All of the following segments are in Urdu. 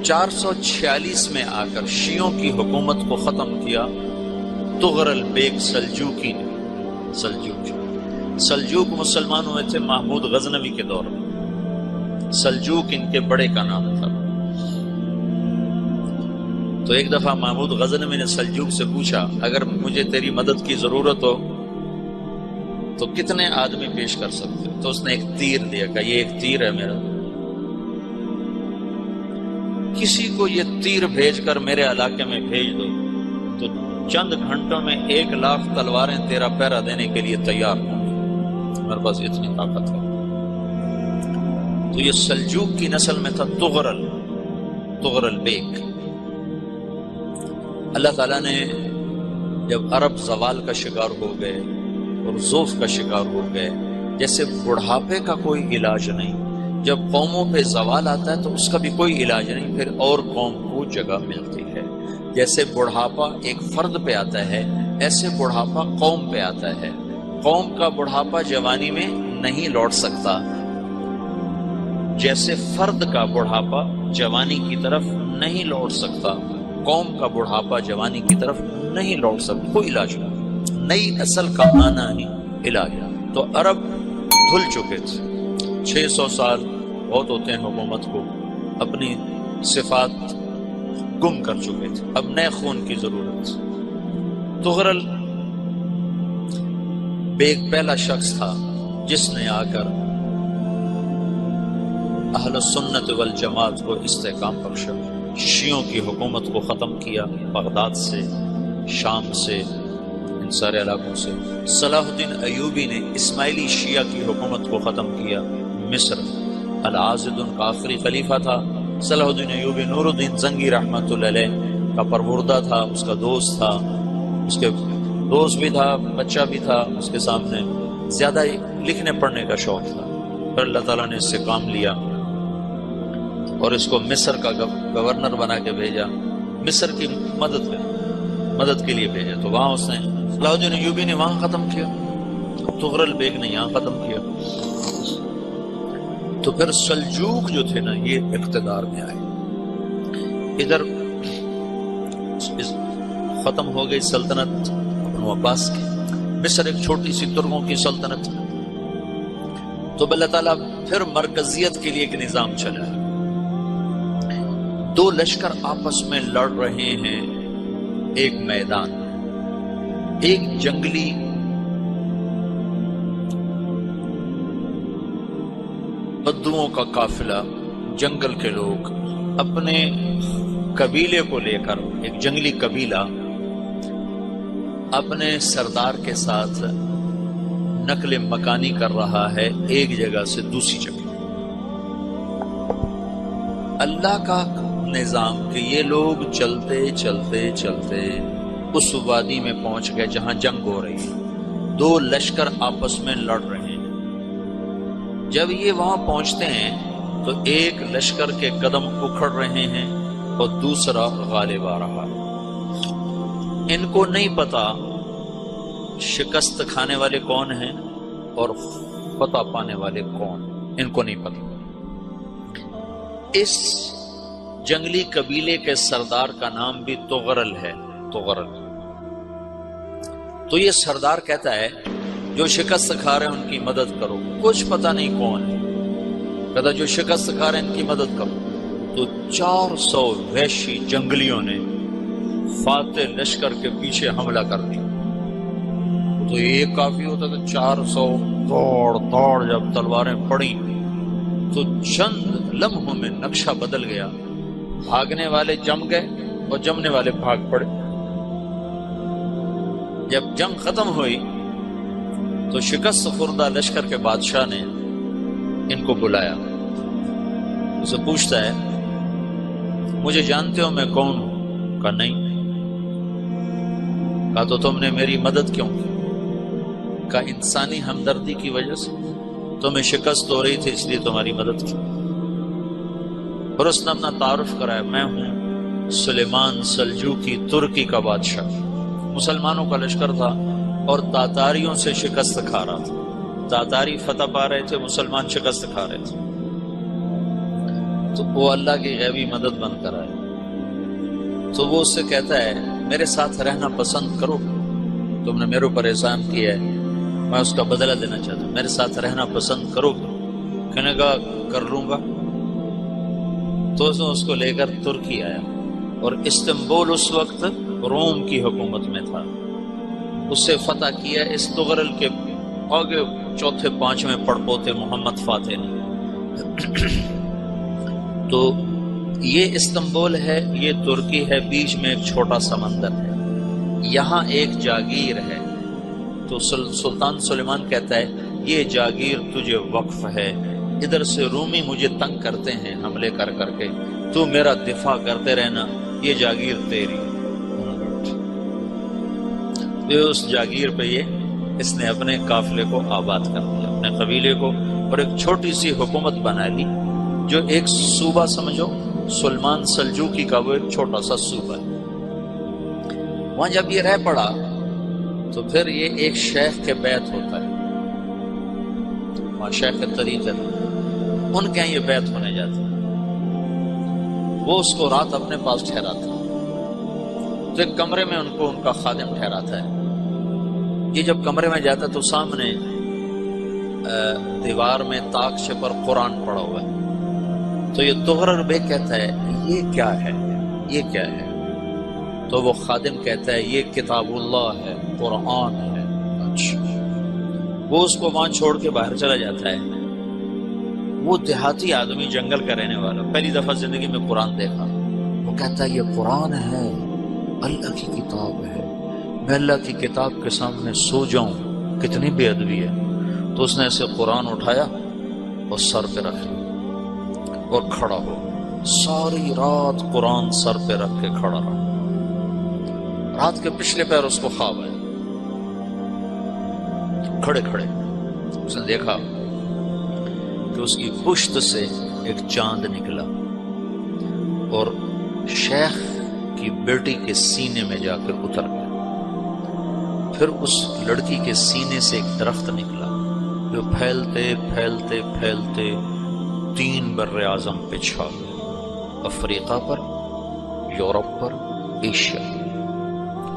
446 میں آ کر شیعوں کی حکومت کو ختم کیا طغرل بیگ سلجوقی نے۔ سلجوق مسلمان ہوئے تھے محمود غزنوی کے دور میں، سلجوق ان کے بڑے کا نام تھا۔ تو ایک دفعہ محمود غزنوی نے سلجوق سے پوچھا اگر مجھے تیری مدد کی ضرورت ہو تو کتنے آدمی پیش کر سکتے ہو؟ تو اس نے ایک تیر دیا، کہا یہ ایک تیر ہے میرا، کسی کو یہ تیر بھیج کر میرے علاقے میں بھیج دو تو چند گھنٹوں میں 1,00,000 تلواریں تیرا پہرا دینے کے لیے تیار ہوں گی، میرے پاس اتنی طاقت ہے۔ تو یہ سلجوق کی نسل میں تھا طغرل بیگ۔ اللہ تعالیٰ نے جب عرب زوال کا شکار ہو گئے اور ضعف کا شکار ہو گئے، جیسے بڑھاپے کا کوئی علاج نہیں، جب قوموں پہ زوال آتا ہے تو اس کا بھی کوئی علاج نہیں، پھر اور قوم کو جگہ ملتی ہے۔ جیسے بڑھاپا ایک فرد پہ آتا ہے، ایسے بڑھاپا قوم پہ آتا ہے۔ قوم کا بڑھاپا جوانی میں نہیں لوٹ سکتا، جیسے فرد کا بڑھاپا جوانی کی طرف نہیں لوٹ سکتا، قوم کا بڑھاپا جوانی کی طرف نہیں لوٹ سکتا، کوئی علاج نہیں۔ نئی نسل کا آنا ہی علاج۔ تو عرب دھل چکے تھے، 600 سال بہت ہوتے ہیں حکومت کو، اپنی صفات گم کر چکے تھے، اب نئے خون کی ضرورت تھی۔ طغرل بیگ پہلا شخص تھا جس نے آ کر اہل سنت والجماعت کو استحکام بخشا، شیعوں کی حکومت کو ختم کیا، بغداد سے، شام سے، ان سارے علاقوں سے۔ صلاح الدین ایوبی نے اسماعیلی شیعہ کی حکومت کو ختم کیا، مصر۔ العاضد ان کا آخری خلیفہ تھا۔ صلاح الدین ایوبی نور الدین زنگی رحمۃ اللہ علیہ کا پروردہ تھا، اس کا دوست تھا، اس کے دوست بھی تھا، بچہ بھی تھا اس کے سامنے، زیادہ لکھنے پڑھنے کا شوق تھا۔ پھر اللہ تعالیٰ نے اس سے کام لیا اور اس کو مصر کا گورنر بنا کے بھیجا، مصر کی مدد کے لیے بھیجا۔ تو وہاں اس نے صلاح الدین ایوبی نے وہاں ختم کیا، طغرل بیگ نے یہاں ختم کیا۔ تو پھر سلجوق جو تھے نا یہ اقتدار میں آئے، ادھر ختم ہو گئی سلطنت بنو عباس کی، مصر ایک چھوٹی سی ترکوں کی سلطنت۔ تو اللہ تعالیٰ پھر مرکزیت کے لیے ایک نظام چلا، دو لشکر آپس میں لڑ رہے ہیں ایک میدان، ایک جنگلی بدوؤں کا قافلہ، جنگل کے لوگ اپنے قبیلے کو لے کر، ایک جنگلی قبیلہ اپنے سردار کے ساتھ نقل مکانی کر رہا ہے ایک جگہ سے دوسری جگہ۔ اللہ کا نظام کہ یہ لوگ چلتے چلتے چلتے اس وادی میں پہنچ گئے جہاں جنگ ہو رہی ہے، دو لشکر آپس میں لڑ رہے ہیں۔ جب یہ وہاں پہنچتے ہیں تو ایک لشکر کے قدم اکھڑ رہے ہیں اور دوسرا غالب آ رہا ہے۔ ان کو نہیں پتا شکست کھانے والے کون ہیں اور فتح پانے والے کون، ان کو نہیں پتا۔ اس جنگلی قبیلے کے سردار کا نام بھی طغرل ہے، طغرل۔ تو یہ سردار کہتا ہے جو شکست کھا رہے ہیں ان کی مدد کرو، کچھ پتہ نہیں کون ہے، کہتا جو شکست کھا رہے ہیں ان کی مدد کرو۔ تو 400 وحشی جنگلیوں نے فاتح لشکر کے پیچھے حملہ کر دیا۔ تو یہ کافی ہوتا تھا، 400 دوڑ جب تلواریں پڑی تو چند لمحوں میں نقشہ بدل گیا، بھاگنے والے جم گئے اور جمنے والے بھاگ پڑے۔ جب جنگ ختم ہوئی تو شکست خوردہ لشکر کے بادشاہ نے ان کو بلایا، اسے پوچھتا ہے مجھے جانتے ہو میں کون ہوں؟ کہا نہیں۔ کہا تو تم نے میری مدد کیوں کی؟ کہا انسانی ہمدردی کی وجہ سے، تمہیں شکست ہو رہی تھی اس لیے تمہاری مدد کی۔ اور اس نے اپنا تعارف کرایا، میں ہوں سلیمان سلجوقی، ترکی کا بادشاہ۔ مسلمانوں کا لشکر تھا اور تاتاریوں سے شکست کھا رہا تھا، تاتاری فتح پا رہے تھے، مسلمان شکست کھا رہے تھے۔ تو وہ اللہ کی غیبی مدد بن کر آئے، تو وہ اس سے کہتا ہے میرے ساتھ رہنا پسند کرو، تم نے میرے اوپر احسان کیا ہے، میں اس کا بدلہ دینا چاہتا ہوں، میرے ساتھ رہنا پسند کرو گے؟ کہنے کا کر لوں گا۔ تو اس کو لے کر ترکی آیا، اور استنبول اس وقت روم کی حکومت میں تھا، اسے فتح کیا اس تغرل کے آگے چوتھے پانچویں پڑپوتے محمد فاتح نے۔ تو یہ استنبول ہے، یہ ترکی ہے، بیچ میں ایک چھوٹا سمندر ہے، یہاں ایک جاگیر ہے۔ تو سلطان سلیمان کہتا ہے یہ جاگیر تجھے وقف ہے، ادھر سے رومی مجھے تنگ کرتے ہیں حملے کر کر کے، تو میرا دفاع کرتے رہنا، یہ جاگیر تیری۔ اس جاگیر پہ اس نے اپنے قافلے کو آباد کر دیا، اپنے قبیلے کو، اور ایک چھوٹی سی حکومت بنا لی، جو ایک صوبہ سمجھو، سلمان سلجوقی کا وہ ایک چھوٹا سا صوبہ ہے۔ وہاں جب یہ رہ پڑا تو پھر یہ ایک شیخ کے بیعت ہوتا ہے، وہاں شیخ طریقت، ان کے یہ بیعت ہونے جاتا ہے، وہ اس کو رات اپنے پاس ٹھہراتا ہے، تو ایک کمرے میں ان کو ان کا خادم ٹھہراتا ہے۔ یہ جب کمرے میں جاتا ہے تو سامنے دیوار میں تاکچے پر قرآن پڑا ہوا ہے، تو یہ تغرل بیگ کہتا ہے یہ کیا ہے، یہ کیا ہے؟ تو وہ خادم کہتا ہے یہ کتاب اللہ ہے، قرآن ہے۔ اچھا، وہ اس کو وہاں چھوڑ کے باہر چلا جاتا ہے۔ وہ دیہاتی آدمی، جنگل کا رہنے والا، پہلی دفعہ زندگی میں قرآن دیکھا، وہ کہتا ہے یہ قرآن ہے، اللہ کی کتاب ہے، میں اللہ کی کتاب کے سامنے سو جاؤں، کتنی بے ادبی ہے۔ تو اس نے ایسے قرآن اٹھایا اور سر پہ رکھ لیا اور کھڑا ہو، ساری رات قرآن سر پہ رکھ کے کھڑا رہا۔ رات کے پچھلے پہر اس کو خواب آیا، کھڑے کھڑے اس نے دیکھا کہ اس کی پشت سے ایک چاند نکلا اور شیخ کی بیٹی کے سینے میں جا کر اتر گیا۔ پھر اس لڑکی کے سینے سے ایک درخت نکلا جو پھیلتے پھیلتے پھیلتے 3 بر اعظم پہ چھا گیا، افریقہ پر، یورپ پر، ایشیا۔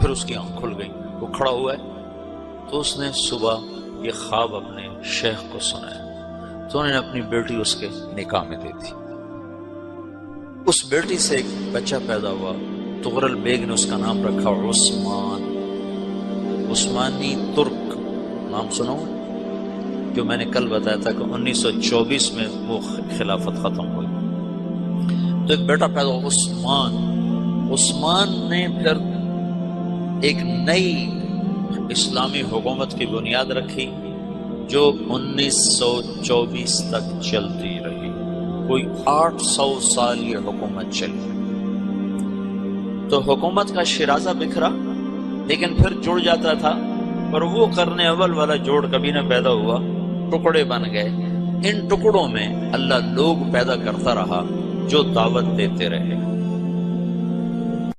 پھر اس کی آنکھ کھل گئی، وہ کھڑا ہوا ہے، تو اس نے صبح یہ خواب اپنے شیخ کو سنایا، تو انہوں نے اپنی بیٹی اس کے نکاح میں دے دی۔ اس بیٹی سے ایک بچہ پیدا ہوا، تغرل بیگ نے اس کا نام رکھا عثمان، عثمانی ترک نام سنو، جو میں نے کل بتایا تھا کہ 1924 میں وہ خلافت ختم ہوئی۔ تو ایک بیٹا پیدا ہوا عثمان۔ عثمان نے پھر ایک نئی اسلامی حکومت کی بنیاد رکھی جو 1924 تک چلتی رہی، کوئی 800 سال یہ حکومت چلی۔ تو حکومت کا شرازہ بکھرا، لیکن پھر جڑ جاتا تھا، پر وہ قرن اول والا جوڑ کبھی نہ پیدا ہوا، ٹکڑے بن گئے۔ ان ٹکڑوں میں اللہ لوگ پیدا کرتا رہا جو دعوت دیتے رہے۔